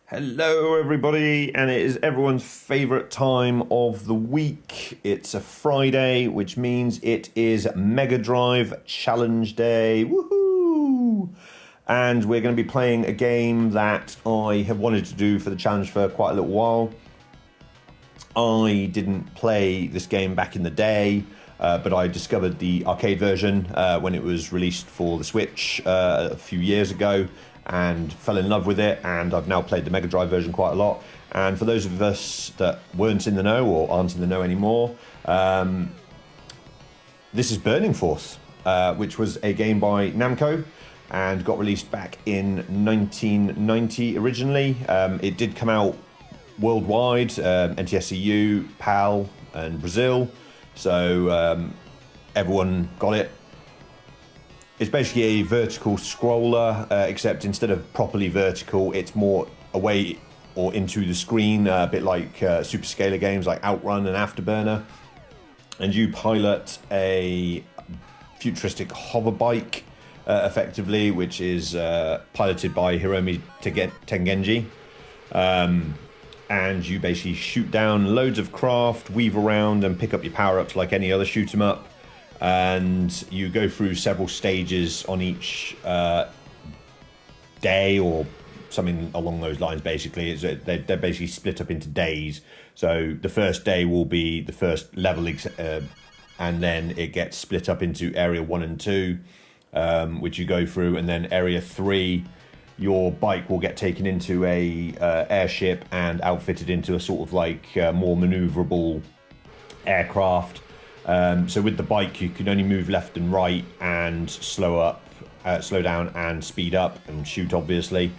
Hello everybody, and it is everyone's favourite time of the week. It's a Friday, which means it is MegaDrive Challenge Day. Woohoo! And we're going to be playing a game that I have wanted to do for the challenge for quite a little while. I didn't play this game back in the day, but I discovered the arcade version when it was released for the Switch a few years ago, and fell in love with it, and I've now played the Mega Drive version quite a lot. And for those of us that weren't in the know or aren't in the know anymore, this is Burning Force, which was a game by Namco and got released back in 1990 originally. It did come out worldwide, NTSC, PAL and Brazil, so everyone got it. It's basically a vertical scroller, except instead of properly vertical, it's more away or into the screen, a bit like super scalar games like Outrun and Afterburner. And you pilot a futuristic hover bike, effectively, which is piloted by Hiromi Tengenji. And you basically shoot down loads of craft, weave around and pick up your power-ups like any other shoot 'em up. And you go through several stages on each day or something along those lines. Basically, they're basically split up into days. So the first day will be the first level, and then it gets split up into area 1 and 2, which you go through, and then area 3, your bike will get taken into a airship and outfitted into a sort of like more maneuverable aircraft. So with the bike, you can only move left and right and slow down and speed up and shoot, obviously.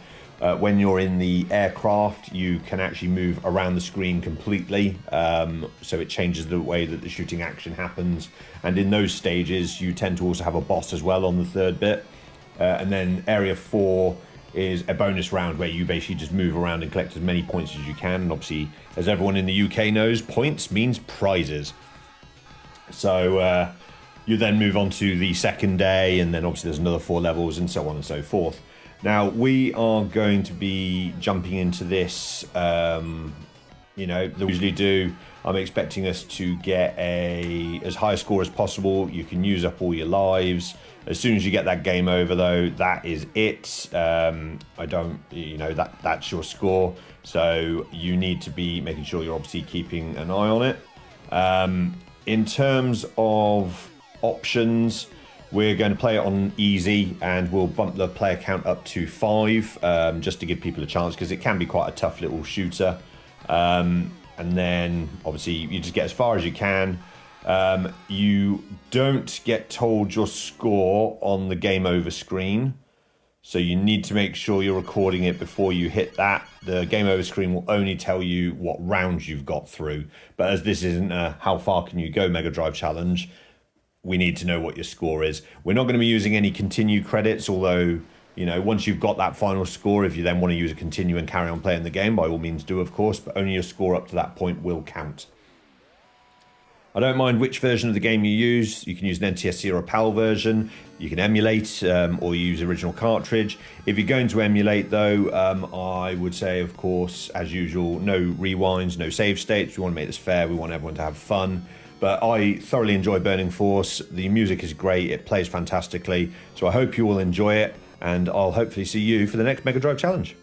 When you're in the aircraft, you can actually move around the screen completely, so it changes the way that the shooting action happens. And in those stages, you tend to also have a boss as well on the third bit. And then area 4 is a bonus round where you basically just move around and collect as many points as you can. And obviously, as everyone in the UK knows, points means prizes. So you then move on to the second day, and then obviously there's another 4 levels and so on and so forth. Now we are going to be jumping into this, that we usually do. I'm expecting us to get as high a score as possible. You can use up all your lives. As soon as you get that game over, though, that is it. That's your score. So you need to be making sure you're obviously keeping an eye on it. In terms of options, we're going to play it on easy, and we'll bump the player count up to 5, just to give people a chance, because it can be quite a tough little shooter. And then obviously you just get as far as you can. You don't get told your score on the game over screen, so you need to make sure you're recording it before you hit that. The game over screen will only tell you what rounds you've got through. But as this isn't a how far can you go Mega Drive challenge, we need to know what your score is. We're not going to be using any continue credits, although, once you've got that final score, if you then want to use a continue and carry on playing the game, by all means do, of course, but only your score up to that point will count. I don't mind which version of the game you use. You can use an NTSC or a PAL version. You can emulate or use original cartridge. If you're going to emulate, though, I would say, of course, as usual, no rewinds, no save states. We want to make this fair. We want everyone to have fun. But I thoroughly enjoy Burning Force. The music is great. It plays fantastically. So I hope you will enjoy it, and I'll hopefully see you for the next Mega Drive challenge.